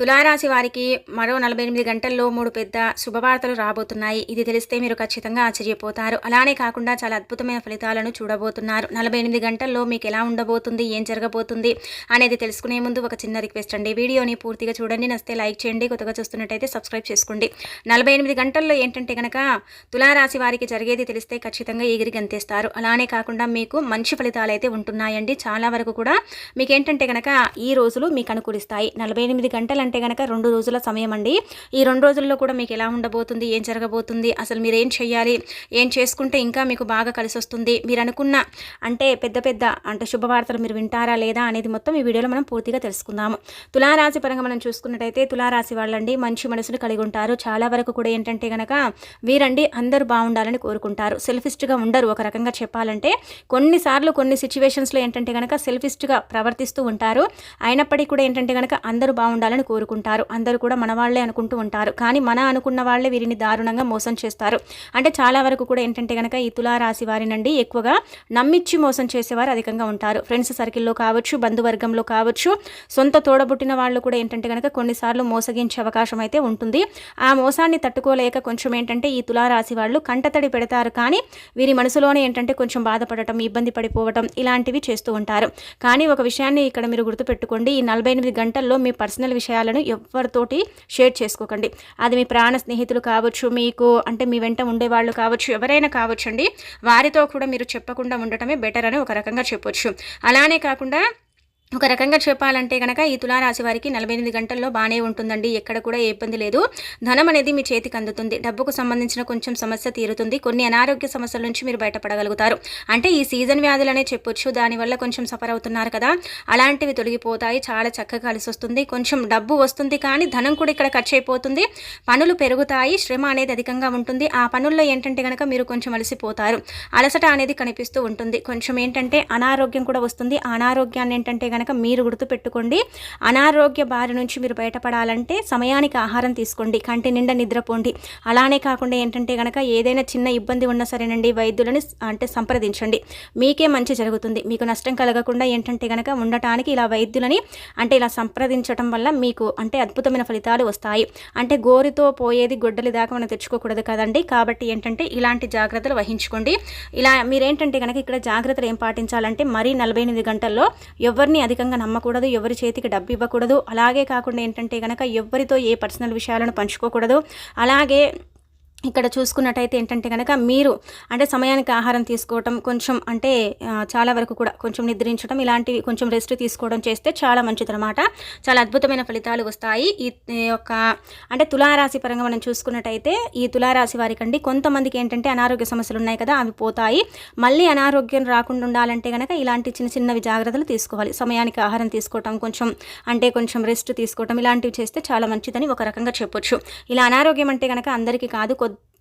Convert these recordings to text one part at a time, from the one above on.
తులారాశి వారికి మరో 48 గంటల్లో 3 పెద్ద శుభవార్తలు రాబోతున్నాయి. ఇది తెలిస్తే మీరు ఖచ్చితంగా ఆశ్చర్యపోతారు. అలానే కాకుండా చాలా అద్భుతమైన ఫలితాలను చూడబోతున్నారు. 48 గంటల్లో మీకు ఎలా ఉండబోతుంది, ఏం జరగబోతుంది అనేది తెలుసుకునే ముందు ఒక చిన్న రిక్వెస్ట్ అండి. వీడియోని పూర్తిగా చూడండి, నచ్చితే లైక్ చేయండి, కొత్తగా చూస్తున్నట్టయితే సబ్స్క్రైబ్ చేసుకోండి. 48 గంటల్లో ఏంటంటే కనుక తులారాశి వారికి జరిగేది తెలిస్తే ఖచ్చితంగా ఎగిరి గంతేస్తారు. అలానే కాకుండా మీకు మంచి ఫలితాలు అయితే ఉంటున్నాయండి. చాలా వరకు కూడా మీకు ఏంటంటే కనుక ఈ రోజులు మీకు అనుకూలిస్తాయి. 48 గంటలు అంటే కనుక 2 రోజుల సమయం అండి. ఈ 2 రోజుల్లో కూడా మీకు ఎలా ఉండబోతుంది, ఏం జరగబోతుంది, అసలు మీరు ఏం చేయాలి, ఏం చేసుకుంటే ఇంకా మీకు బాగా కలిసి వస్తుంది, మీరు అనుకున్న అంటే పెద్ద శుభవార్తలు మీరు వింటారా లేదా అనేది మొత్తం ఈ వీడియోలో మనం పూర్తిగా తెలుసుకుందాము. తులారాశి పరంగా మనం చూసుకున్నట్టయితే తులారాశి వాళ్ళండి మంచి మనసును కలిగి ఉంటారు. చాలా వరకు కూడా ఏంటంటే కనుక వీరండి అందరూ బాగుండాలని కోరుకుంటారు. సెల్ఫిస్ట్గా ఉండరు. ఒక రకంగా చెప్పాలంటే కొన్నిసార్లు కొన్ని సిచ్యువేషన్స్లో ఏంటంటే కనుక సెల్ఫిస్ట్గా ప్రవర్తిస్తూ ఉంటారు. అయినప్పటికీ కూడా ఏంటంటే కనుక అందరూ బాగుండాలని కోరుకుంటారు. అందరూ కూడా మన వాళ్ళే అనుకుంటూ ఉంటారు. కానీ మన అనుకున్న వాళ్ళే వీరిని దారుణంగా మోసం చేస్తారు. అంటే చాలా వరకు కూడా ఏంటంటే కనుక ఈ తులారాశి వారినండి ఎక్కువగా నమ్మిచ్చి మోసం చేసేవారు అధికంగా ఉంటారు. ఫ్రెండ్స్ సర్కిల్లో కావచ్చు, బంధువర్గంలో కావచ్చు, సొంత తోడబుట్టిన వాళ్ళు కూడా ఏంటంటే కనుక కొన్నిసార్లు మోసగించే అవకాశం అయితే ఉంటుంది. ఆ మోసాన్ని తట్టుకోలేక కొంచెం ఏంటంటే ఈ తులారాశి వాళ్ళు కంటతడి పెడతారు. కానీ వీరి మనసులోనే ఏంటంటే కొంచెం బాధపడటం, ఇబ్బంది పడిపోవటం ఇలాంటివి చేస్తూ ఉంటారు. కానీ ఒక విషయాన్ని ఇక్కడ మీరు గుర్తుపెట్టుకోండి, ఈ 48 గంటల్లో మీ పర్సనల్ విషయాలను ఎవరితోటి షేర్ చేసుకోకండి. అది మీ ప్రాణ స్నేహితులు కావచ్చు, మీకు అంటే మీ వెంట ఉండేవాళ్ళు కావచ్చు, ఎవరైనా కావచ్చండి. వారితో కూడా మీరు చెప్పకుండా ఉండటమే బెటర్ అని ఒక రకంగా చెప్పొచ్చు. అలానే కాకుండా ఒక రకంగా చెప్పాలంటే కనుక ఈ తులారాశి వారికి 48 గంటల్లో బాగానే ఉంటుందండి. ఎక్కడ కూడా ఏ ఇబ్బంది లేదు. ధనం అనేది మీ చేతికి అందుతుంది. డబ్బుకు సంబంధించిన కొంచెం సమస్య తీరుతుంది. కొన్ని అనారోగ్య సమస్యల నుంచి మీరు బయటపడగలుగుతారు. అంటే ఈ సీజన్ వ్యాధులనే చెప్పొచ్చు. దానివల్ల కొంచెం సఫర్ అవుతున్నారు కదా, అలాంటివి తొలగిపోతాయి. చాలా చక్కగా కలిసి వస్తుంది. కొంచెం డబ్బు వస్తుంది, కానీ ధనం కూడా ఇక్కడ ఖర్చు అయిపోతుంది. పనులు పెరుగుతాయి, శ్రమ అనేది అధికంగా ఉంటుంది. ఆ పనుల్లో ఏంటంటే కనుక మీరు కొంచెం అలసిపోతారు. అలసట అనేది కనిపిస్తూ ఉంటుంది. కొంచెం ఏంటంటే అనారోగ్యం కూడా వస్తుంది. ఆ అనారోగ్యాన్ని ఏంటంటే కనుక మీరు గుర్తుపెట్టుకోండి, అనారోగ్య బారి నుంచి మీరు బయటపడాలంటే సమయానికి ఆహారం తీసుకోండి, కంటి నిండా నిద్రపోండి. అలానే కాకుండా ఏంటంటే కనుక ఏదైనా చిన్న ఇబ్బంది ఉన్నా సరేనండి వైద్యులని అంటే సంప్రదించండి. మీకే మంచి జరుగుతుంది. మీకు నష్టం కలగకుండా ఏంటంటే కనుక ఉండటానికి ఇలా వైద్యులని అంటే ఇలా సంప్రదించడం వల్ల మీకు అంటే అద్భుతమైన ఫలితాలు వస్తాయి. అంటే గోరితో పోయేది గొడ్డలి దాకా మనం తెచ్చుకోకూడదు కదండి. కాబట్టి ఏంటంటే ఇలాంటి జాగ్రత్తలు వహించుకోండి. ఇలా మీరేంటంటే కనుక ఇక్కడ జాగ్రత్తలు ఏం పాటించాలంటే మరీ 48 గంటల్లో ఎవరిని అధికంగా నమ్మకూడదు, ఎవరి చేతికి డబ్బు ఇవ్వకూడదు. అలాగే కాకుండా ఏంటంటే కనుక ఎవరితో ఏ పర్సనల్ విషయాలను పంచుకోకూడదు. అలాగే ఇక్కడ చూసుకున్నట్టయితే ఏంటంటే కనుక మీరు అంటే సమయానికి ఆహారం తీసుకోవటం, కొంచెం అంటే చాలా వరకు కూడా కొంచెం నిద్రించడం, ఇలాంటివి కొంచెం రెస్ట్ తీసుకోవడం చేస్తే చాలా మంచిదన్నమాట. చాలా అద్భుతమైన ఫలితాలు వస్తాయి. ఈ యొక్క అంటే తులారాశి పరంగా మనం చూసుకున్నట్టయితే ఈ తులారాశి వారికి అండి కొంతమందికి ఏంటంటే అనారోగ్య సమస్యలు ఉన్నాయి కదా, అవి పోతాయి. మళ్ళీ అనారోగ్యం రాకుండా ఉండాలంటే కనుక ఇలాంటి చిన్న చిన్నవి తీసుకోవాలి. సమయానికి ఆహారం తీసుకోవటం, కొంచెం రెస్ట్ తీసుకోవటం ఇలాంటివి చేస్తే చాలా మంచిదని ఒక రకంగా చెప్పొచ్చు. ఇలా అనారోగ్యం అంటే కనుక అందరికీ కాదు,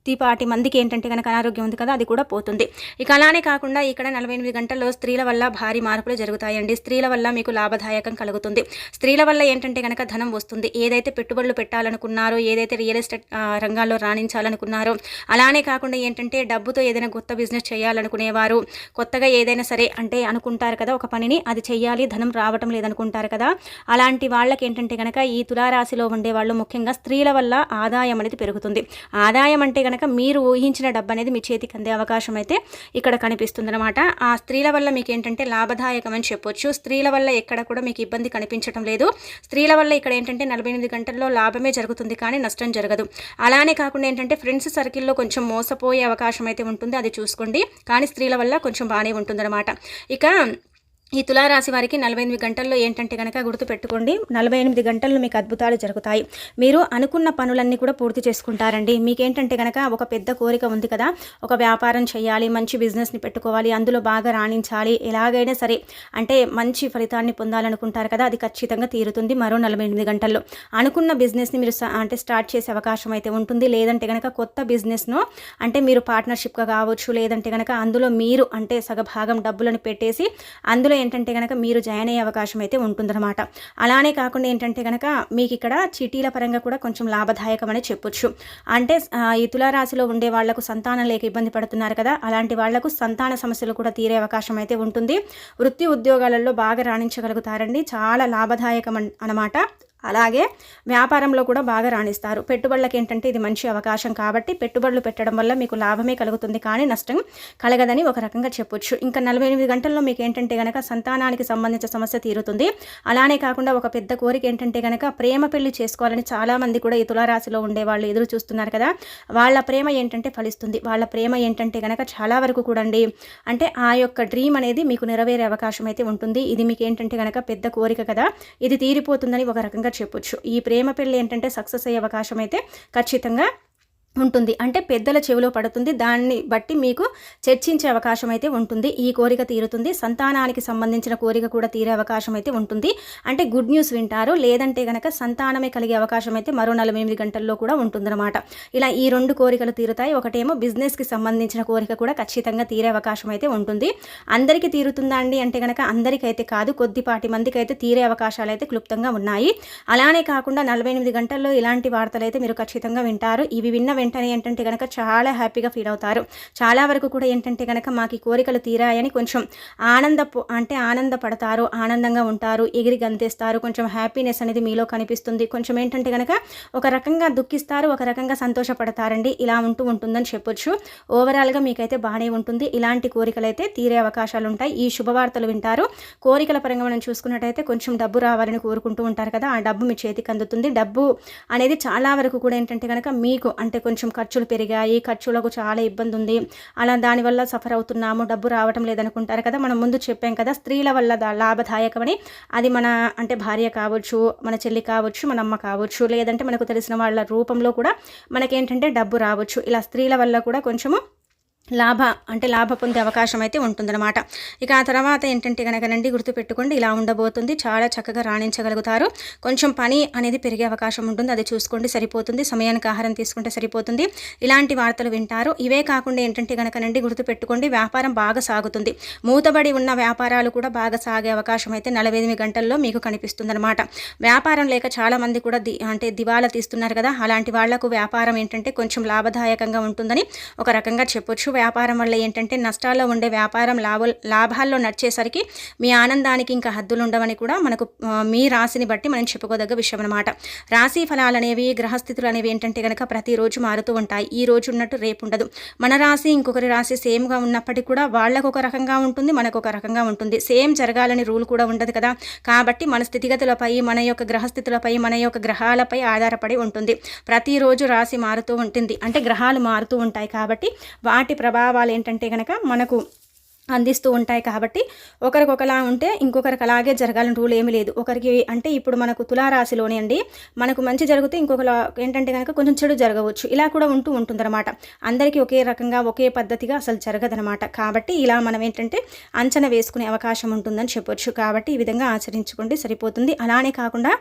కొద్దిపాటి మందికి ఏంటంటే కనుక అనారోగ్యం ఉంది కదా, అది కూడా పోతుంది. ఇక అలానే కాకుండా ఇక్కడ 48 గంటల్లో స్త్రీల వల్ల భారీ మార్పులు జరుగుతాయండి. స్త్రీల వల్ల మీకు లాభదాయకం కలుగుతుంది. స్త్రీల వల్ల ఏంటంటే కనుక ధనం వస్తుంది. ఏదైతే పెట్టుబడులు పెట్టాలనుకున్నారో, ఏదైతే రియల్ ఎస్టేట్ రంగాల్లో రాణించాలనుకున్నారో, అలానే కాకుండా ఏంటంటే డబ్బుతో ఏదైనా కొత్త బిజినెస్ చేయాలనుకునేవారు, కొత్తగా ఏదైనా సరే అంటే అనుకుంటారు కదా ఒక పనిని, అది చెయ్యాలి, ధనం రావటం లేదనుకుంటారు కదా, అలాంటి వాళ్ళకి ఏంటంటే కనుక ఈ తులారాశిలో ఉండే వాళ్ళు ముఖ్యంగా స్త్రీల వల్ల ఆదాయం అనేది పెరుగుతుంది. ఆదాయం అంటే కనుక మీరు ఊహించిన డబ్బు అనేది మీ చేతికి అందే అవకాశం అయితే ఇక్కడ కనిపిస్తుంది అనమాట. ఆ స్త్రీల వల్ల మీకు ఏంటంటే లాభదాయకం అని చెప్పొచ్చు. స్త్రీల వల్ల ఎక్కడ కూడా మీకు ఇబ్బంది కనిపించడం లేదు. స్త్రీల వల్ల ఇక్కడ ఏంటంటే 48 గంటల్లో లాభమే జరుగుతుంది, కానీ నష్టం జరగదు. అలానే కాకుండా ఏంటంటే ఫ్రెండ్స్ సర్కిల్లో కొంచెం మోసపోయే అవకాశం అయితే ఉంటుంది, అది చూసుకోండి. కానీ స్త్రీల వల్ల కొంచెం బాగానే ఉంటుందన్నమాట. ఇక ఈ తులారాశి వారికి 48 గంటల్లో ఏంటంటే కనుక గుర్తుపెట్టుకోండి, 48 గంటల్లో మీకు అద్భుతాలు జరుగుతాయి. మీరు అనుకున్న పనులన్నీ కూడా పూర్తి చేసుకుంటారండి. మీకేంటంటే కనుక ఒక పెద్ద కోరిక ఉంది కదా, ఒక వ్యాపారం చేయాలి, మంచి బిజినెస్ని పెట్టుకోవాలి, అందులో బాగా రాణించాలి, ఎలాగైనా సరే అంటే మంచి ఫలితాన్ని పొందాలనుకుంటారు కదా, అది ఖచ్చితంగా తీరుతుంది మరో 48 గంటల్లో. అనుకున్న బిజినెస్ని మీరు అంటే స్టార్ట్ చేసే అవకాశం అయితే ఉంటుంది. లేదంటే కనుక కొత్త బిజినెస్ను అంటే మీరు పార్ట్నర్షిప్గా కావచ్చు, లేదంటే కనుక అందులో మీరు అంటే సగభాగం డబ్బులను పెట్టేసి అందులో ఏంటంటే కనుక మీరు జాయిన్ అయ్యే అవకాశం అయితే ఉంటుందన్నమాట. అలానే కాకుండా ఏంటంటే కనుక మీకు ఇక్కడ చిటీల పరంగా కూడా కొంచెం లాభదాయకం అని చెప్పొచ్చు. అంటే ఈ తులారాశిలో ఉండే వాళ్లకు సంతానం లేక ఇబ్బంది పడుతున్నారు కదా, అలాంటి వాళ్లకు సంతాన సమస్యలు కూడా తీరే అవకాశం అయితే ఉంటుంది. వృత్తి ఉద్యోగాలలో బాగా రాణించగలుగుతారండి. చాలా లాభదాయకం అన్నమాట. అలాగే వ్యాపారంలో కూడా బాగా రాణిస్తారు. పెట్టుబడులకు ఏంటంటే ఇది మంచి అవకాశం కాబట్టి పెట్టుబడులు పెట్టడం వల్ల మీకు లాభమే కలుగుతుంది, కానీ నష్టం కలగదని ఒక రకంగా చెప్పొచ్చు. ఇంకా 48 గంటల్లో మీకు ఏంటంటే కనుక సంతానానికి సంబంధించిన సమస్య తీరుతుంది. అలానే కాకుండా ఒక పెద్ద కోరిక ఏంటంటే కనుక ప్రేమ పెళ్లి చేసుకోవాలని చాలామంది కూడా ఈ తులారాశిలో ఉండే వాళ్ళు ఎదురు చూస్తున్నారు కదా, వాళ్ళ ప్రేమ ఏంటంటే ఫలిస్తుంది. వాళ్ళ ప్రేమ ఏంటంటే కనుక చాలా వరకు కూడా అంటే ఆ యొక్క డ్రీమ్ అనేది మీకు నెరవేరే అవకాశం అయితే ఉంటుంది. ఇది మీకు ఏంటంటే కనుక పెద్ద కోరిక కదా, ఇది తీరిపోతుందని ఒక రకంగా చెప్పొచ్చు. ఈ ప్రేమ పెళ్లి ఏంటంటే సక్సెస్ అయ్యే అవకాశం అయితే ఖచ్చితంగా ఉంటుంది. అంటే పెద్దల చెవిలో పడుతుంది, దాన్ని బట్టి మీకు చర్చించే అవకాశం అయితే ఉంటుంది. ఈ కోరిక తీరుతుంది. సంతానానికి సంబంధించిన కోరిక కూడా తీరే అవకాశం అయితే ఉంటుంది. అంటే గుడ్ న్యూస్ వింటారు, లేదంటే కనుక సంతానమే కలిగే అవకాశం అయితే మరో 48 గంటల్లో కూడా ఉంటుందన్నమాట. ఇలా ఈ 2 కోరికలు తీరుతాయి. ఒకటేమో బిజినెస్కి సంబంధించిన కోరిక కూడా ఖచ్చితంగా తీరే అవకాశం అయితే ఉంటుంది. అందరికీ తీరుతుందా అండి అంటే కనుక అందరికైతే కాదు, కొద్దిపాటి మందికి అయితే తీరే అవకాశాలు అయితే క్లుప్తంగా ఉన్నాయి. అలానే కాకుండా 48 గంటల్లో ఇలాంటి వార్తలు అయితే మీరు ఖచ్చితంగా వింటారు. ఇవి విన్న వెంటనే ఏంటంటే కనుక చాలా హ్యాపీగా ఫీల్ అవుతారు. చాలా వరకు కూడా ఏంటంటే కనుక మాకు ఈ కోరికలు తీరాయని కొంచెం ఆనందపడతారు, ఆనందంగా ఉంటారు, ఎగిరి గంతేస్తారు. కొంచెం హ్యాపీనెస్ అనేది మీలో కనిపిస్తుంది. కొంచెం ఏంటంటే కనుక ఒక రకంగా దుఃఖిస్తారు, ఒక రకంగా సంతోషపడతారండి. ఇలా ఉంటుందని చెప్పొచ్చు. ఓవరాల్గా మీకైతే బాగానే ఉంటుంది. ఇలాంటి కోరికలు అయితే తీరే అవకాశాలు ఉంటాయి. ఈ శుభవార్తలు వింటారు. కోరికల పరంగా మనం చూసుకున్నట్టయితే కొంచెం డబ్బు రావాలని కోరుకుంటూ ఉంటారు కదా, ఆ డబ్బు మీ చేతికి అందుతుంది. డబ్బు అనేది చాలా వరకు కూడా ఏంటంటే కనుక మీకు అంటే కొంచెం ఖర్చులు పెరిగాయి, ఖర్చులకు చాలా ఇబ్బంది ఉంది, అలా దానివల్ల సఫర్ అవుతున్నాము, డబ్బు రావటం లేదనుకుంటారు కదా. మనం ముందు చెప్పాం కదా, స్త్రీల వల్ల లాభదాయకమని. అది మన అంటే భార్య కావచ్చు, మన చెల్లి కావచ్చు, మన అమ్మ కావచ్చు, లేదంటే మనకు తెలిసిన వాళ్ళ రూపంలో కూడా మనకేంటంటే డబ్బు రావచ్చు. ఇలా స్త్రీల వల్ల కూడా కొంచెము లాభ పొందే అవకాశం అయితే ఉంటుందన్నమాట. ఇక ఆ తర్వాత ఏంటంటే కనుకనండి గుర్తుపెట్టుకోండి, ఇలా ఉండబోతుంది. చాలా చక్కగా రాణించగలుగుతారు. కొంచెం పని అనేది పెరిగే అవకాశం ఉంటుంది, అది చూసుకోండి, సరిపోతుంది. సమయానికి ఆహారం తీసుకుంటే సరిపోతుంది. ఇలాంటి వార్తలు వింటారు. ఇవే కాకుండా ఏంటంటే కనుకనండి గుర్తుపెట్టుకోండి, వ్యాపారం బాగా సాగుతుంది. మూతబడి ఉన్న వ్యాపారాలు కూడా బాగా సాగే అవకాశం అయితే 48 గంటల్లో మీకు కనిపిస్తుందన్నమాట. వ్యాపారం లేక చాలామంది కూడా దివాలా తీస్తున్నారు కదా, అలాంటి వాళ్లకు వ్యాపారం ఏంటంటే కొంచెం లాభదాయకంగా ఉంటుందని ఒక రకంగా చెప్పొచ్చు. వ్యాపారం వల్ల ఏంటంటే నష్టాల్లో ఉండే వ్యాపారం లాభాల్లో నడిచేసరికి మీ ఆనందానికి ఇంకా హద్దులు ఉండవని కూడా మనకు మీ రాశిని బట్టి మనం చెప్పుకోదగ్గ విషయం అనమాట. రాశి ఫలాలు అనేవి, గ్రహస్థితులు అనేవి ఏంటంటే కనుక ప్రతిరోజు మారుతూ ఉంటాయి. ఈ రోజు ఉన్నట్టు రేపు ఉండదు. మన రాశి ఇంకొకరి రాశి సేమ్గా ఉన్నప్పటికీ కూడా వాళ్ళకు ఒక రకంగా ఉంటుంది, మనకు ఒక రకంగా ఉంటుంది. సేమ్ జరగాలని రూల్ కూడా ఉండదు కదా. కాబట్టి మన స్థితిగతులపై, మన యొక్క గ్రహస్థితులపై, మన యొక్క గ్రహాలపై ఆధారపడి ఉంటుంది. ప్రతిరోజు రాశి మారుతూ ఉంటుంది, అంటే గ్రహాలు మారుతూ ఉంటాయి. కాబట్టి వాటి ప్రభావాలు ఏంటంటే కనుక మనకు అందిస్తూ ఉంటాయి. కాబట్టి ఒకరికొకలా ఉంటే ఇంకొకరికి అలాగే జరగాలని రూల్ ఏమీ లేదు. ఒకరికి అంటే ఇప్పుడు మనకు తులారాశిలోనే అండి మనకు మంచి జరిగితే ఇంకొకలా ఏంటంటే కనుక కొంచెం చెడు జరగవచ్చు. ఇలా కూడా ఉంటుందన్నమాట. అందరికీ ఒకే రకంగా ఒకే పద్ధతిగా అసలు జరగదనమాట. కాబట్టి ఇలా మనం ఏంటంటే అంచనా వేసుకునే అవకాశం ఉంటుందని చెప్పొచ్చు. కాబట్టి ఈ విధంగా ఆచరించుకోండి, సరిపోతుంది. అలానే కాకుండా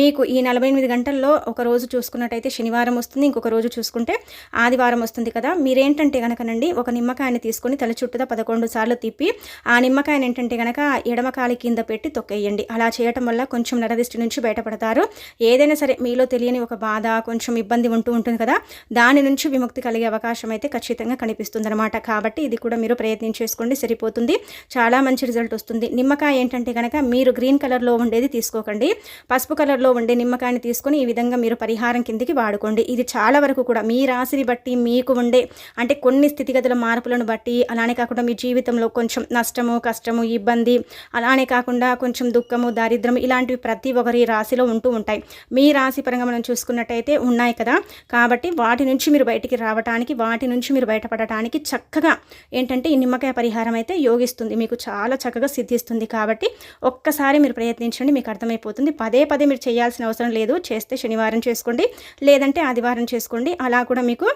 మీకు ఈ 48 గంటల్లో ఒక రోజు చూసుకున్నట్టయితే శనివారం వస్తుంది, ఇంకొక రోజు చూసుకుంటే ఆదివారం వస్తుంది కదా. మీరేంటంటే కనుకనండి ఒక నిమ్మకాయని తీసుకొని తల చుట్టూతా 11 సార్లు తిప్పి ఆ నిమ్మకాయని ఏంటంటే కనుక ఎడమకాలి కింద పెట్టి తొక్కేయండి. అలా చేయటం వల్ల కొంచెం నరదిష్టి నుంచి బయటపడతారు. ఏదైనా సరే మీలో తెలియని ఒక బాధ, కొంచెం ఇబ్బంది ఉంటుంది కదా, దాని నుంచి విముక్తి కలిగే అవకాశం అయితే ఖచ్చితంగా కనిపిస్తుందన్నమాట. కాబట్టి ఇది కూడా మీరు ప్రయత్నం చేసుకోండి, సరిపోతుంది. చాలా మంచి రిజల్ట్ వస్తుంది. నిమ్మకాయ ఏంటంటే కనుక మీరు గ్రీన్ కలర్లో ఉండేది తీసుకోకండి, పసుపు కలర్లో ఉండే నిమ్మకాయని తీసుకొని ఈ విధంగా మీరు పరిహారం కిందికి వాడుకోండి. ఇది చాలా వరకు కూడా మీ రాశిని బట్టి మీకు ఉండే అంటే కొన్ని స్థితిగతుల మార్పులను బట్టి, అలానే కాకుండా మీ జీవితంలో కొంచెం నష్టము, కష్టము, ఇబ్బంది, అలానే కాకుండా కొంచెం దుఃఖము, దారిద్రం ఇలాంటివి ప్రతి ఒక్కరి రాశిలో ఉంటూ ఉంటాయి. మీ రాశి పరంగా మనం చూసుకున్నట్టయితే ఉన్నాయి కదా. కాబట్టి వాటి నుంచి మీరు బయటికి రావడానికి, వాటి నుంచి మీరు బయటపడటానికి చక్కగా ఏంటంటే ఈ నిమ్మకాయ పరిహారం అయితే యోగిస్తుంది, మీకు చాలా చక్కగా సిద్ధిస్తుంది. కాబట్టి ఒక్కసారి మీరు ప్రయత్నించండి, మీకు అర్థమైపోతుంది. పదే మీరు చేయాల్సిన అవసరం లేదు. చేస్తే శనివారం చేసుకోండి, లేదంటే ఆదివారం చేసుకోండి. అలా కూడా మీకు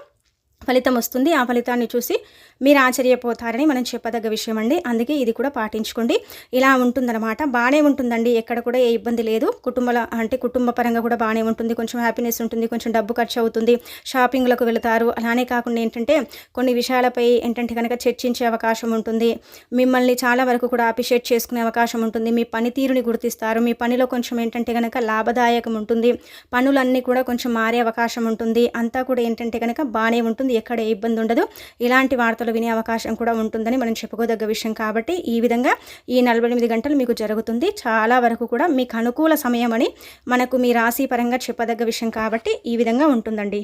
ఫలితం వస్తుంది. ఆ ఫలితాన్ని చూసి మీరు ఆశ్చర్యపోతారని మనం చెప్పదగ్గ విషయం అండి. అందుకే ఇది కూడా పాటించుకోండి. ఇలా ఉంటుందన్నమాట. బాగానే ఉంటుందండి, ఎక్కడ కూడా ఏ ఇబ్బంది లేదు. కుటుంబ పరంగా కూడా బాగానే ఉంటుంది. కొంచెం హ్యాపీనెస్ ఉంటుంది, కొంచెం డబ్బు ఖర్చు అవుతుంది, షాపింగ్లకు వెళతారు. అలానే కాకుండా ఏంటంటే కొన్ని విషయాలపై ఏంటంటే కనుక చర్చించే అవకాశం ఉంటుంది. మిమ్మల్ని చాలా వరకు కూడా అప్రిషియేట్ చేసుకునే అవకాశం ఉంటుంది. మీ పనితీరుని గుర్తిస్తారు. మీ పనిలో కొంచెం ఏంటంటే కనుక లాభదాయకం ఉంటుంది. పనులన్నీ కూడా కొంచెం మారే అవకాశం ఉంటుంది. అంతా కూడా ఏంటంటే కనుక బాగానే ఉంటుంది. ఉంటుంది, ఎక్కడ ఏ ఇబ్బంది ఉండదు, ఇలాంటి వార్తలు వినే అవకాశం కూడా ఉంటుందని మనం చెప్పుకోదగ్గ విషయం. కాబట్టి ఈ విధంగా ఈ 48 గంటలు మీకు జరుగుతుంది. చాలా వరకు కూడా మీకు అనుకూల సమయం అని మనకు మీ రాశి పరంగా చెప్పదగ్గ విషయం కాబట్టి ఈ విధంగా ఉంటుందండి.